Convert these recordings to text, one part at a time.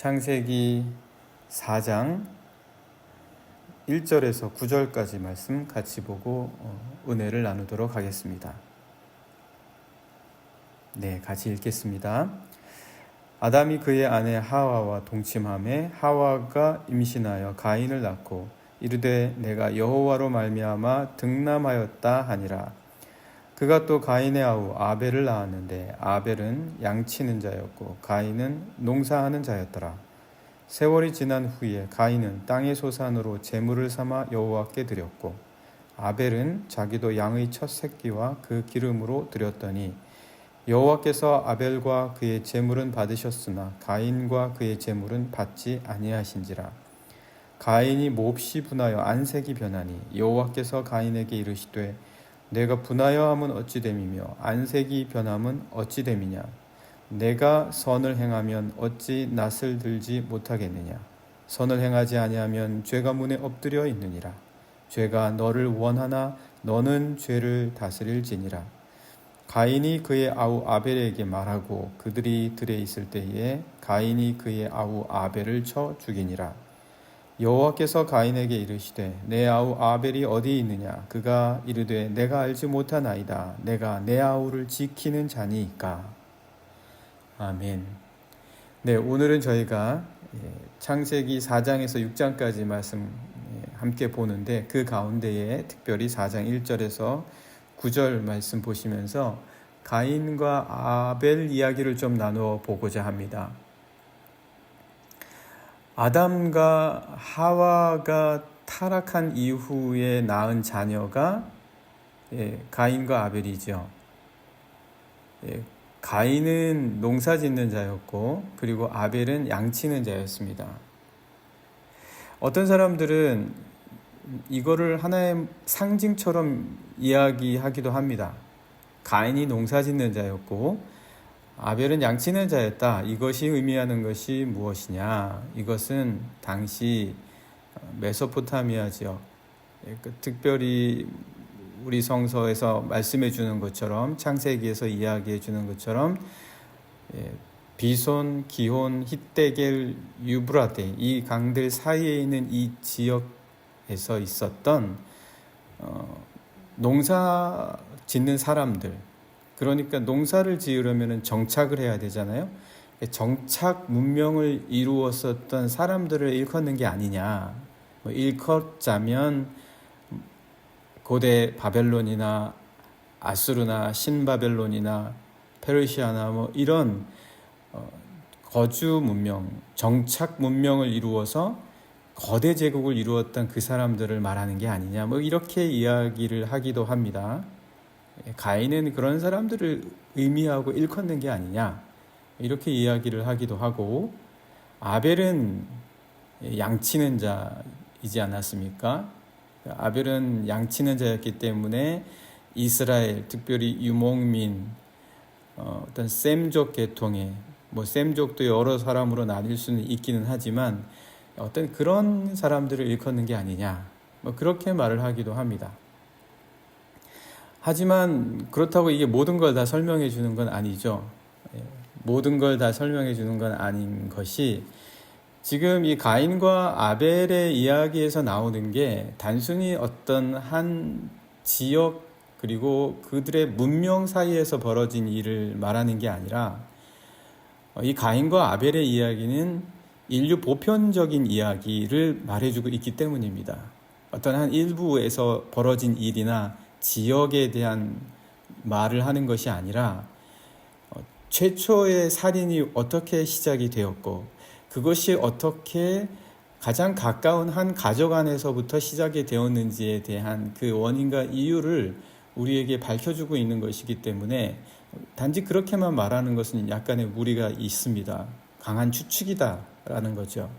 창세기 4장 1절에서 9절까지 말씀 같이 보고 은혜를 나누도록 하겠습니다. 네, 같이 읽겠습니다. 아담이 그의 아내 하와와 동침하매 하와가 임신하여 가인을 낳고 이르되 내가 여호와로 말미암아 득남하였다 하니라. 그가 또 가인의 아우 아벨을 낳았는데 아벨은 양치는 자였고 가인은 농사하는 자였더라. 세월이 지난 후에 가인은 땅의 소산으로 제물을 삼아 여호와께 드렸고 아벨은 자기도 양의 첫 새끼와 그 기름으로 드렸더니 여호와께서 아벨과 그의 제물은 받으셨으나 가인과 그의 제물은 받지 아니하신지라. 가인이 몹시 분하여 안색이 변하니 여호와께서 가인에게 이르시되 내가 분하여 함은 어찌 됨이며 안색이 변함은 어찌 됨이냐. 내가 선을 행하면 어찌 낯을 들지 못하겠느냐. 선을 행하지 아니하면 죄가 문에 엎드려 있느니라. 죄가 너를 원하나 너는 죄를 다스릴지니라. 가인이 그의 아우 아벨에게 말하고 그들이 들에 있을 때에 가인이 그의 아우 아벨을 쳐 죽이니라. 여호와께서 가인에게 이르시되 내 아우 아벨이 어디 있느냐. 그가 이르되 내가 알지 못하나이다. 내가 내 아우를 지키는 자니이까. 아멘. 네, 오늘은 저희가 창세기 4장에서 6장까지 말씀 함께 보는데 그 가운데에 특별히 4장 1절에서 9절 말씀 보시면서 가인과 아벨 이야기를 좀 나누어 보고자 합니다. 아담과 하와가 타락한 이후에 낳은 자녀가 가인과 아벨이죠. 가인은 농사 짓는 자였고 그리고 아벨은 양치는 자였습니다. 어떤 사람들은 이거를 하나의 상징처럼 이야기하기도 합니다. 가인이 농사 짓는 자였고 아벨은 양치는 자였다. 이것이 의미하는 것이 무엇이냐? 이것은 당시 메소포타미아 지역, 특별히 우리 성서에서 말씀해 주는 것처럼 창세기에서 이야기해 주는 것처럼 비손, 기혼, hitdekel, 유브라데 이 강들 사이에 있는 이 지역에서 있었던 농사 짓는 사람들, 그러니까 농사를 지으려면 정착을 해야 되잖아요. 정착 문명을 이루었었던 사람들을 일컫는 게 아니냐. 일컫자면 고대 바벨론이나 아수르나 신바벨론이나 페르시아나 이런 거주 문명, 정착 문명을 이루어서 거대 제국을 이루었던 그 사람들을 말하는 게 아니냐. 이렇게 이야기를 하기도 합니다. 가인은 그런 사람들을 의미하고 일컫는 게 아니냐 이렇게 이야기를 하기도 하고, 아벨은 양치는 자이지 않았습니까? 아벨은 양치는 자였기 때문에 이스라엘, 특별히 유목민, 어떤 셈족 계통의 셈족도 여러 사람으로 나뉠 수는 있기는 하지만 어떤 그런 사람들을 일컫는 게 아니냐 그렇게 말을 하기도 합니다. 하지만 그렇다고 이게 모든 걸 다 설명해 주는 건 아니죠. 모든 걸 다 설명해 주는 건 아닌 것이, 지금 이 가인과 아벨의 이야기에서 나오는 게 단순히 어떤 한 지역 그리고 그들의 문명 사이에서 벌어진 일을 말하는 게 아니라 이 가인과 아벨의 이야기는 인류 보편적인 이야기를 말해주고 있기 때문입니다. 어떤 한 일부에서 벌어진 일이나 지역에 대한 말을 하는 것이 아니라 최초의 살인이 어떻게 시작이 되었고 그것이 어떻게 가장 가까운 한 가족 안에서부터 시작이 되었는지에 대한 그 원인과 이유를 우리에게 밝혀주고 있는 것이기 때문에 단지 그렇게만 말하는 것은 약간의 무리가 있습니다. 강한 추측이다라는 거죠.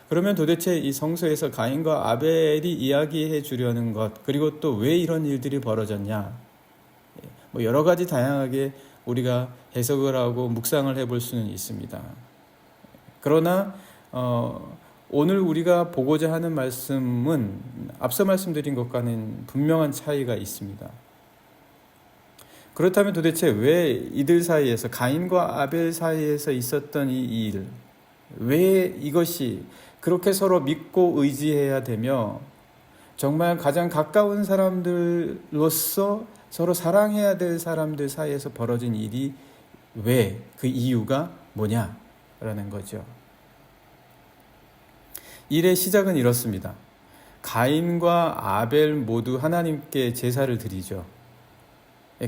그러면 도대체 이 성서에서 가인과 아벨이 이야기해 주려는 것, 그리고 또 왜 이런 일들이 벌어졌냐, 여러 가지 다양하게 우리가 해석을 하고 묵상을 해볼 수는 있습니다. 그러나 오늘 우리가 보고자 하는 말씀은 앞서 말씀드린 것과는 분명한 차이가 있습니다. 그렇다면 도대체 왜 이들 사이에서, 가인과 아벨 사이에서 있었던 이 일, 왜 이것이 그렇게 서로 믿고 의지해야 되며 정말 가장 가까운 사람들로서 서로 사랑해야 될 사람들 사이에서 벌어진 일이 왜, 그 이유가 뭐냐라는 거죠. 일의 시작은 이렇습니다. 가인과 아벨 모두 하나님께 제사를 드리죠.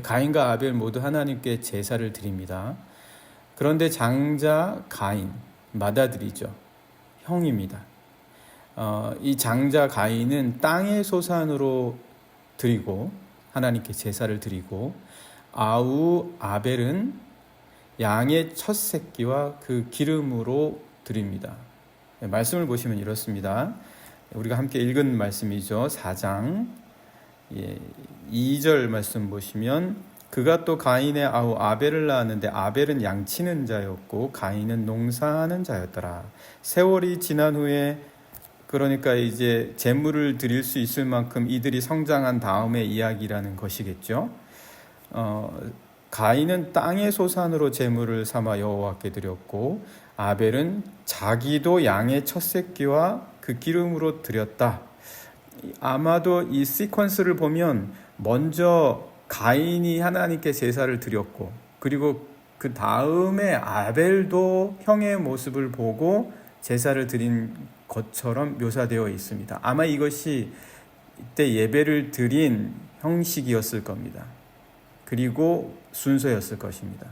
가인과 아벨 모두 하나님께 제사를 드립니다. 그런데 장자 가인, 맏아들이죠. 형입니다. 이 장자 가인은 땅의 소산으로 드리고 하나님께 제사를 드리고 아우 아벨은 양의 첫 새끼와 그 기름으로 드립니다. 말씀을 보시면 이렇습니다. 우리가 함께 읽은 말씀이죠. 4장 2절 말씀 보시면 그가 또 가인의 아우 아벨을 낳았는데 아벨은 양치는 자였고 가인은 농사하는 자였더라. 세월이 지난 후에 그러니까 이제 제물을 드릴 수 있을 만큼 이들이 성장한 다음의 이야기라는 것이겠죠. 가인은 땅의 소산으로 제물을 삼아 여호와께 드렸고 아벨은 자기도 양의 첫 새끼와 그 기름으로 드렸다. 아마도 이 시퀀스를 보면 먼저 가인이 하나님께 제사를 드렸고 그리고 그 다음에 아벨도 형의 모습을 보고 제사를 드린 것처럼 묘사되어 있습니다. 아마 이것이 이때 예배를 드린 형식이었을 겁니다. 그리고 순서였을 것입니다.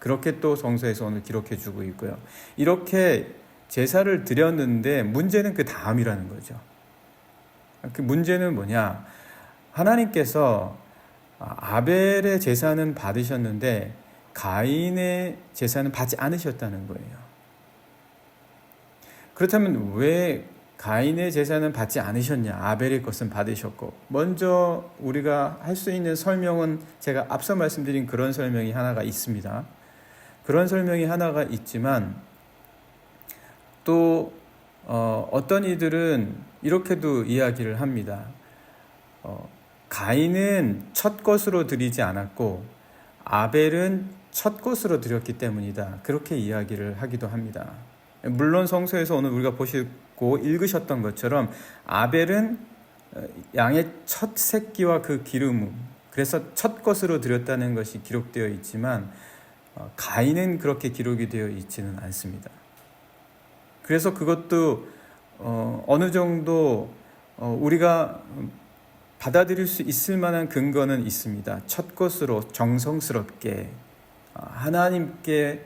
그렇게 또 성서에서 오늘 기록해 주고 있고요. 이렇게 제사를 드렸는데 문제는 그 다음이라는 거죠. 그 문제는 뭐냐? 하나님께서 아벨의 제사는 받으셨는데 가인의 제사는 받지 않으셨다는 거예요. 그렇다면 왜 가인의 제사는 받지 않으셨냐? 아벨의 것은 받으셨고. 먼저 우리가 할 수 있는 설명은 제가 앞서 말씀드린 그런 설명이 하나가 있습니다. 그런 설명이 하나가 있지만 또 어떤 이들은 이렇게도 이야기를 합니다. 가인은 첫 것으로 드리지 않았고 아벨은 첫 것으로 드렸기 때문이다. 그렇게 이야기를 하기도 합니다. 물론 성서에서 오늘 우리가 보시고 읽으셨던 것처럼 아벨은 양의 첫 새끼와 그 기름, 그래서 첫 것으로 드렸다는 것이 기록되어 있지만 가인은 그렇게 기록이 되어 있지는 않습니다. 그래서 그것도 어느 정도 우리가 받아들일 수 있을 만한 근거는 있습니다. 첫 것으로 정성스럽게 하나님께서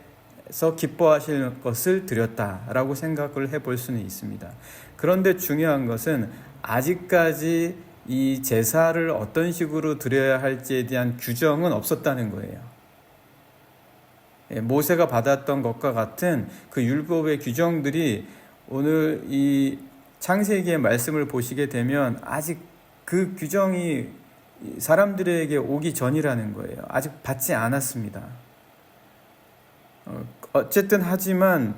기뻐하실 것을 드렸다라고 생각을 해볼 수는 있습니다. 그런데 중요한 것은 아직까지 이 제사를 어떤 식으로 드려야 할지에 대한 규정은 없었다는 거예요. 모세가 받았던 것과 같은 그 율법의 규정들이 오늘 이 창세기의 말씀을 보시게 되면 아직 그 규정이 사람들에게 오기 전이라는 거예요. 아직 받지 않았습니다. 어쨌든 하지만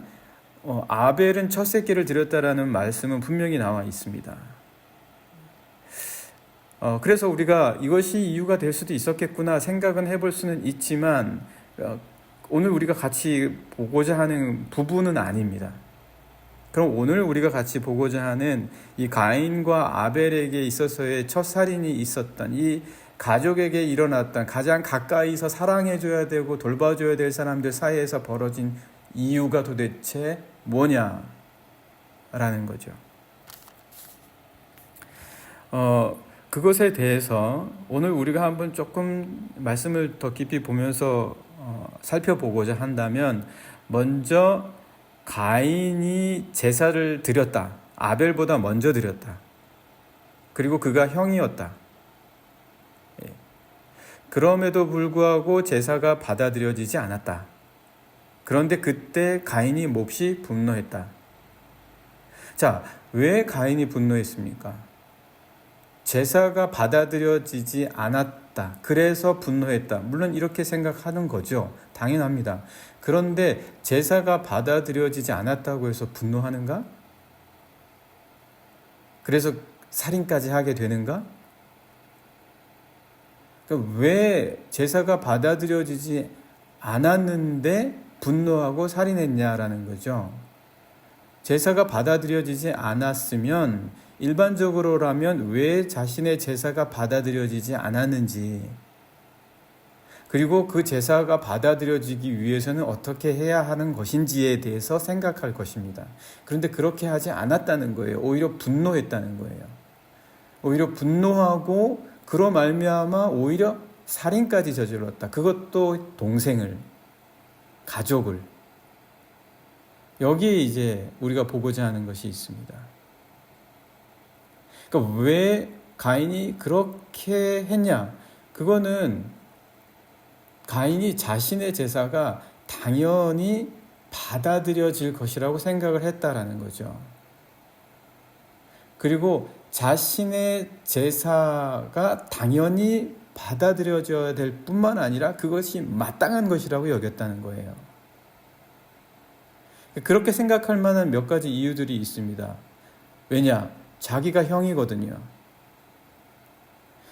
아벨은 첫 새끼를 드렸다라는 말씀은 분명히 나와 있습니다. 그래서 우리가 이것이 이유가 될 수도 있었겠구나 생각은 해볼 수는 있지만 오늘 우리가 같이 보고자 하는 부분은 아닙니다. 그럼 오늘 우리가 같이 보고자 하는 이 가인과 아벨에게 있어서의 첫 살인이 있었던 이 가족에게 일어났던 가장 가까이서 사랑해줘야 되고 돌봐줘야 될 사람들 사이에서 벌어진 이유가 도대체 뭐냐라는 거죠. 그것에 대해서 오늘 우리가 한번 조금 말씀을 더 깊이 보면서 살펴보고자 한다면 먼저 가인이 제사를 드렸다. 아벨보다 먼저 드렸다. 그리고 그가 형이었다. 그럼에도 불구하고 제사가 받아들여지지 않았다. 그런데 그때 가인이 몹시 분노했다. 자, 왜 가인이 분노했습니까? 제사가 받아들여지지 않았다. 그래서 분노했다. 물론 이렇게 생각하는 거죠. 당연합니다. 그런데 제사가 받아들여지지 않았다고 해서 분노하는가? 그래서 살인까지 하게 되는가? 그러니까 왜 제사가 받아들여지지 않았는데 분노하고 살인했냐라는 거죠. 제사가 받아들여지지 않았으면 일반적으로라면 왜 자신의 제사가 받아들여지지 않았는지, 그리고 그 제사가 받아들여지기 위해서는 어떻게 해야 하는 것인지에 대해서 생각할 것입니다. 그런데 그렇게 하지 않았다는 거예요. 오히려 분노했다는 거예요. 오히려 분노하고 그로 말미암아 오히려 살인까지 저질렀다. 그것도 동생을, 가족을. 여기에 이제 우리가 보고자 하는 것이 있습니다. 그러니까 왜 가인이 그렇게 했냐? 그거는 가인이 자신의 제사가 당연히 받아들여질 것이라고 생각을 했다라는 거죠. 그리고 자신의 제사가 당연히 받아들여져야 될 뿐만 아니라 그것이 마땅한 것이라고 여겼다는 거예요. 그렇게 생각할 만한 몇 가지 이유들이 있습니다. 왜냐? 자기가 형이거든요.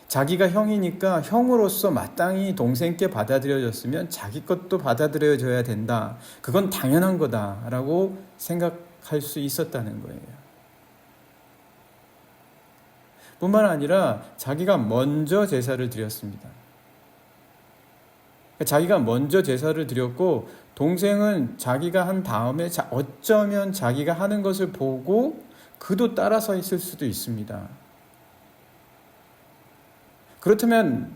자기가 형이니까 형으로서 마땅히 동생께 받아들여졌으면 자기 것도 받아들여져야 된다. 그건 당연한 거다라고 생각할 수 있었다는 거예요. 뿐만 아니라 자기가 먼저 제사를 드렸습니다. 자기가 먼저 제사를 드렸고 동생은 자기가 한 다음에 어쩌면 자기가 하는 것을 보고 그도 따라서 있을 수도 있습니다. 그렇다면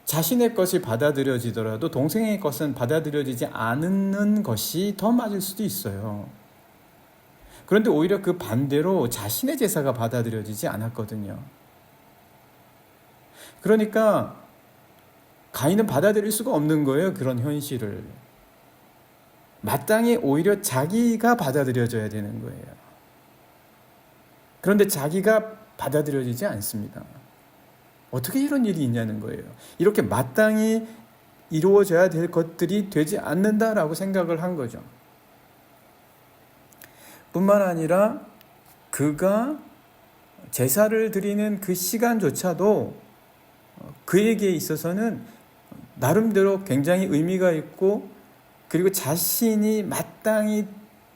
자신의 것이 받아들여지더라도 동생의 것은 받아들여지지 않는 것이 더 맞을 수도 있어요. 그런데 오히려 그 반대로 자신의 제사가 받아들여지지 않았거든요. 그러니까 가인은 받아들일 수가 없는 거예요. 그런 현실을. 마땅히 오히려 자기가 받아들여져야 되는 거예요. 그런데 자기가 받아들여지지 않습니다. 어떻게 이런 일이 있냐는 거예요. 이렇게 마땅히 이루어져야 될 것들이 되지 않는다라고 생각을 한 거죠. 뿐만 아니라 그가 제사를 드리는 그 시간조차도 그에게 있어서는 나름대로 굉장히 의미가 있고 그리고 자신이 마땅히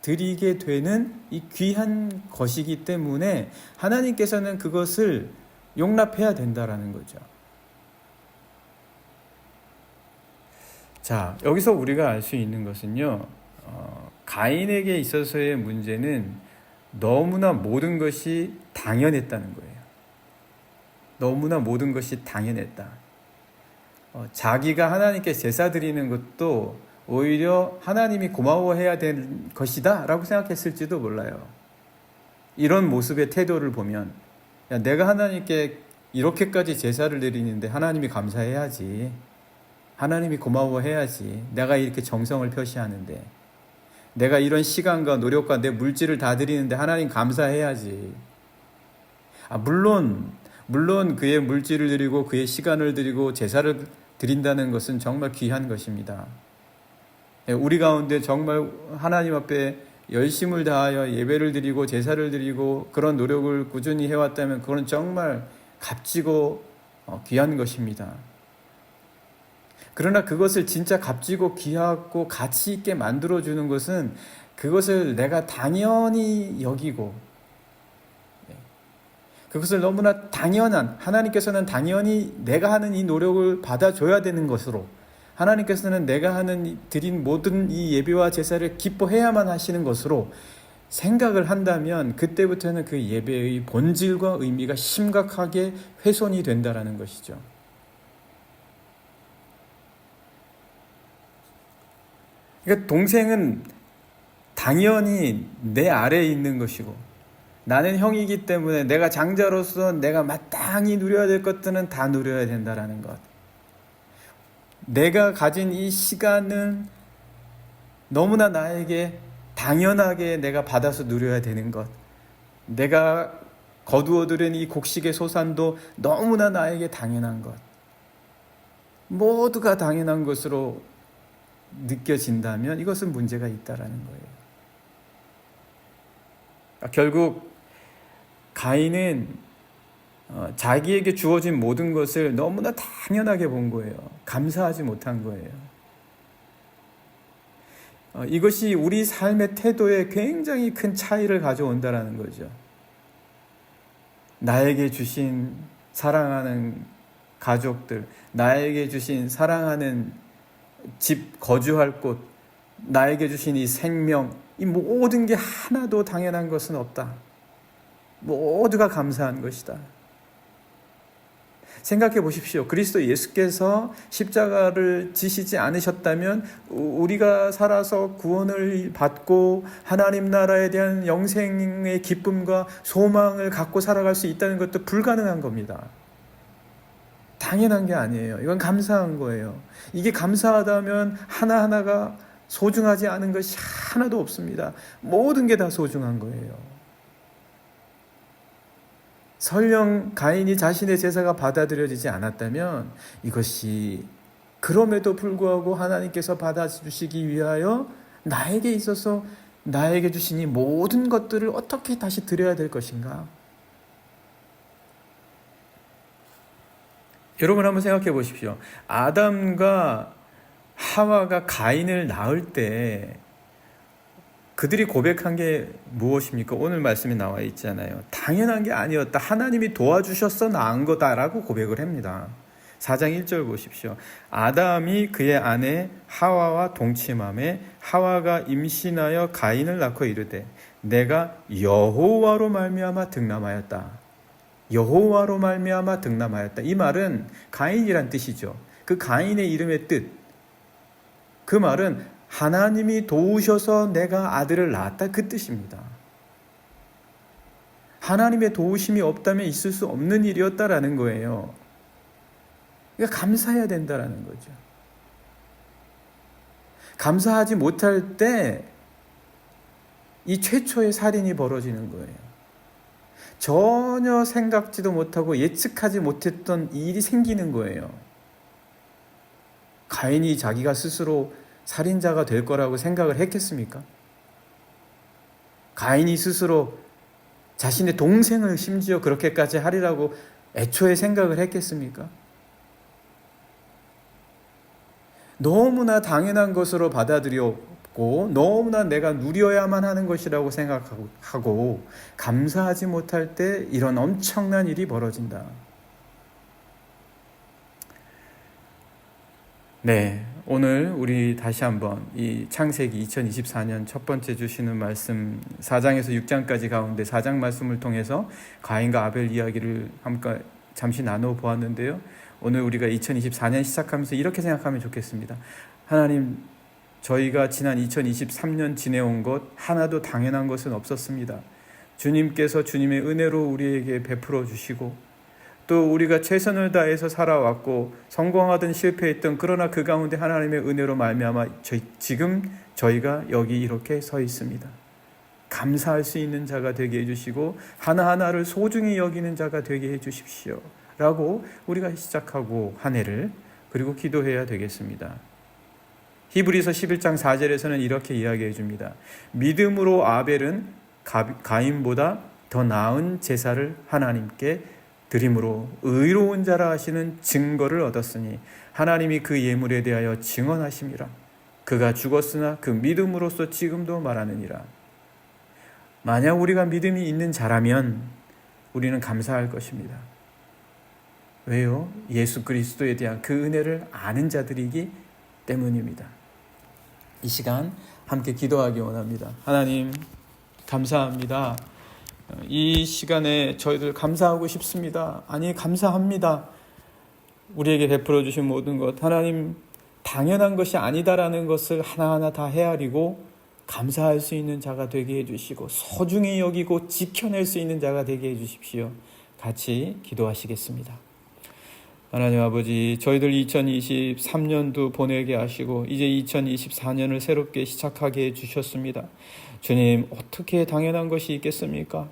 드리게 되는 이 귀한 것이기 때문에 하나님께서는 그것을 용납해야 된다라는 거죠. 자, 여기서 우리가 알 수 있는 것은요, 가인에게 있어서의 문제는 너무나 모든 것이 당연했다는 거예요. 너무나 모든 것이 당연했다. 자기가 하나님께 제사 드리는 것도 오히려 하나님이 고마워해야 될 것이다 라고 생각했을지도 몰라요. 이런 모습의 태도를 보면 야, 내가 하나님께 이렇게까지 제사를 드리는데 하나님이 감사해야지. 하나님이 고마워해야지. 내가 이렇게 정성을 표시하는데 내가 이런 시간과 노력과 내 물질을 다 드리는데 하나님 감사해야지. 물론 그의 물질을 드리고 그의 시간을 드리고 제사를 드린다는 것은 정말 귀한 것입니다. 우리 가운데 정말 하나님 앞에 열심을 다하여 예배를 드리고 제사를 드리고 그런 노력을 꾸준히 해왔다면 그건 정말 값지고 귀한 것입니다. 그러나 그것을 진짜 값지고 귀하고 가치 있게 만들어주는 것은 그것을 내가 당연히 여기고 그것을 너무나 당연한, 하나님께서는 당연히 내가 하는 이 노력을 받아줘야 되는 것으로, 하나님께서는 내가 드린 모든 이 예배와 제사를 기뻐해야만 하시는 것으로 생각을 한다면 그때부터는 그 예배의 본질과 의미가 심각하게 훼손이 된다라는 것이죠. 그러니까 동생은 당연히 내 아래에 있는 것이고 나는 형이기 때문에 내가 장자로서 내가 마땅히 누려야 될 것들은 다 누려야 된다라는 것. 내가 가진 이 시간은 너무나 나에게 당연하게 내가 받아서 누려야 되는 것. 내가 거두어들인 이 곡식의 소산도 너무나 나에게 당연한 것. 모두가 당연한 것으로 느껴진다면 이것은 문제가 있다라는 거예요. 결국 가인은 자기에게 주어진 모든 것을 너무나 당연하게 본 거예요. 감사하지 못한 거예요. 이것이 우리 삶의 태도에 굉장히 큰 차이를 가져온다는 거죠. 나에게 주신 사랑하는 가족들, 나에게 주신 사랑하는 집, 거주할 곳, 나에게 주신 이 생명, 이 모든 게 하나도 당연한 것은 없다. 모두가 감사한 것이다. 생각해 보십시오. 그리스도 예수께서 십자가를 지시지 않으셨다면 우리가 살아서 구원을 받고 하나님 나라에 대한 영생의 기쁨과 소망을 갖고 살아갈 수 있다는 것도 불가능한 겁니다. 당연한 게 아니에요. 이건 감사한 거예요. 이게 감사하다면 하나하나가 소중하지 않은 것이 하나도 없습니다. 모든 게 다 소중한 거예요. 설령 가인이 자신의 제사가 받아들여지지 않았다면 이것이 그럼에도 불구하고 하나님께서 받아주시기 위하여 나에게 있어서 나에게 주신 이 모든 것들을 어떻게 다시 드려야 될 것인가? 여러분 한번 생각해 보십시오. 아담과 하와가 가인을 낳을 때 그들이 고백한 게 무엇입니까? 오늘 말씀에 나와 있잖아요. 당연한 게 아니었다. 하나님이 도와주셔서 낳은 거다라고 고백을 합니다. 4장 1절 보십시오. 아담이 그의 아내 하와와 동침하매 하와가 임신하여 가인을 낳고 이르되 내가 여호와로 말미암아 득남하였다. 여호와로 말미암아 득남하였다. 이 말은 가인이란 뜻이죠. 그 가인의 이름의 뜻. 그 말은 하나님이 도우셔서 내가 아들을 낳았다, 그 뜻입니다. 하나님의 도우심이 없다면 있을 수 없는 일이었다라는 거예요. 그러니까 감사해야 된다라는 거죠. 감사하지 못할 때 이 최초의 살인이 벌어지는 거예요. 전혀 생각지도 못하고 예측하지 못했던 일이 생기는 거예요. 가인이 자기가 스스로 살인자가 될 거라고 생각을 했겠습니까? 가인이 스스로 자신의 동생을 심지어 그렇게까지 하리라고 애초에 생각을 했겠습니까? 너무나 당연한 것으로 받아들였고 너무나 내가 누려야만 하는 것이라고 생각하고 감사하지 못할 때 이런 엄청난 일이 벌어진다. 네, 오늘 우리 다시 한번 이 창세기 2024년 첫 번째 주시는 말씀 4장에서 6장까지 가운데 4장 말씀을 통해서 가인과 아벨 이야기를 함께 잠시 나눠 보았는데요. 오늘 우리가 2024년 시작하면서 이렇게 생각하면 좋겠습니다. 하나님, 저희가 지난 2023년 지내온 것 하나도 당연한 것은 없었습니다. 주님께서 주님의 은혜로 우리에게 베풀어 주시고 또 우리가 최선을 다해서 살아왔고 성공하든 실패했든 그러나 그 가운데 하나님의 은혜로 말미암아 지금 저희가 여기 이렇게 서 있습니다. 감사할 수 있는 자가 되게 해주시고 하나하나를 소중히 여기는 자가 되게 해주십시오 라고 우리가 시작하고 한 해를 그리고 기도해야 되겠습니다. 히브리서 11장 4절에서는 이렇게 이야기해 줍니다. 믿음으로 아벨은 가인보다 더 나은 제사를 하나님께 드림으로 의로운 자라 하시는 증거를 얻었으니 하나님이 그 예물에 대하여 증언하심이라. 그가 죽었으나 그 믿음으로써 지금도 말하느니라. 만약 우리가 믿음이 있는 자라면 우리는 감사할 것입니다. 왜요? 예수 그리스도에 대한 그 은혜를 아는 자들이기 때문입니다. 이 시간 함께 기도하기 원합니다. 하나님, 감사합니다. 이 시간에 저희들 감사하고 싶습니다. 아니, 감사합니다. 우리에게 베풀어 주신 모든 것, 하나님, 당연한 것이 아니다라는 것을 하나하나 다 헤아리고 감사할 수 있는 자가 되게 해주시고 소중히 여기고 지켜낼 수 있는 자가 되게 해주십시오. 같이 기도하시겠습니다. 하나님 아버지, 저희들 2023년도 보내게 하시고 이제 2024년을 새롭게 시작하게 해주셨습니다. 주님, 어떻게 당연한 것이 있겠습니까?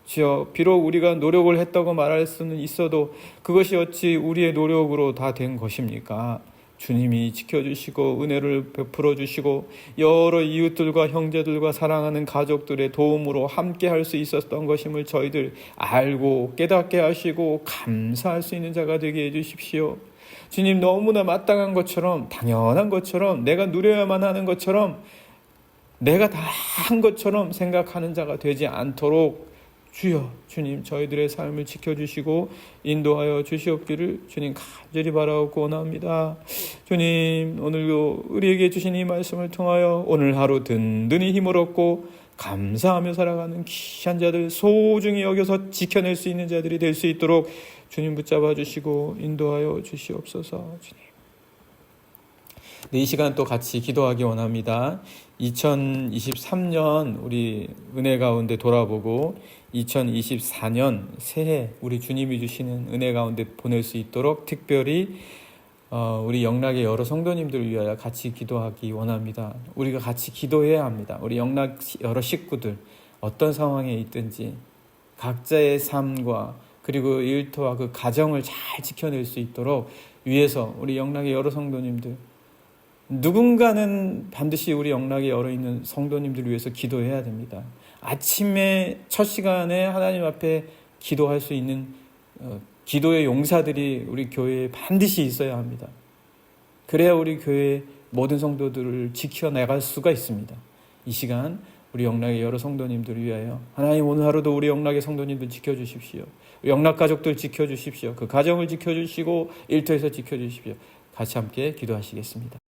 주여, 비록 우리가 노력을 했다고 말할 수는 있어도 그것이 어찌 우리의 노력으로 다 된 것입니까? 주님이 지켜주시고 은혜를 베풀어 주시고 여러 이웃들과 형제들과 사랑하는 가족들의 도움으로 함께 할 수 있었던 것임을 저희들 알고 깨닫게 하시고 감사할 수 있는 자가 되게 해주십시오. 주님, 너무나 마땅한 것처럼 당연한 것처럼 내가 누려야만 하는 것처럼 내가 다 한 것처럼 생각하는 자가 되지 않도록 주여 주님 저희들의 삶을 지켜주시고 인도하여 주시옵기를 주님 간절히 바라옵고 원합니다. 주님 오늘도 우리에게 주신 이 말씀을 통하여 오늘 하루 든든히 힘을 얻고 감사하며 살아가는 귀한 자들, 소중히 여겨서 지켜낼 수 있는 자들이 될 수 있도록 주님 붙잡아 주시고 인도하여 주시옵소서. 주님 이 시간 또 같이 기도하기 원합니다. 2023년 우리 은혜 가운데 돌아보고 2024년 새해 우리 주님이 주시는 은혜 가운데 보낼 수 있도록 특별히 우리 영락의 여러 성도님들을 위하여 같이 기도하기 원합니다. 우리가 같이 기도해야 합니다. 우리 영락 여러 식구들 어떤 상황에 있든지 각자의 삶과 그리고 일터와 그 가정을 잘 지켜낼 수 있도록 위해서 우리 영락의 여러 성도님들 누군가는 반드시 우리 영락에 열어 있는 성도님들을 위해서 기도해야 됩니다. 아침에 첫 시간에 하나님 앞에 기도할 수 있는 기도의 용사들이 우리 교회에 반드시 있어야 합니다. 그래야 우리 교회 모든 성도들을 지켜나갈 수가 있습니다. 이 시간 우리 영락의 여러 성도님들을 위하여 하나님 오늘 하루도 우리 영락의 성도님들 지켜주십시오. 영락 가족들 지켜주십시오. 그 가정을 지켜주시고 일터에서 지켜주십시오. 같이 함께 기도하시겠습니다.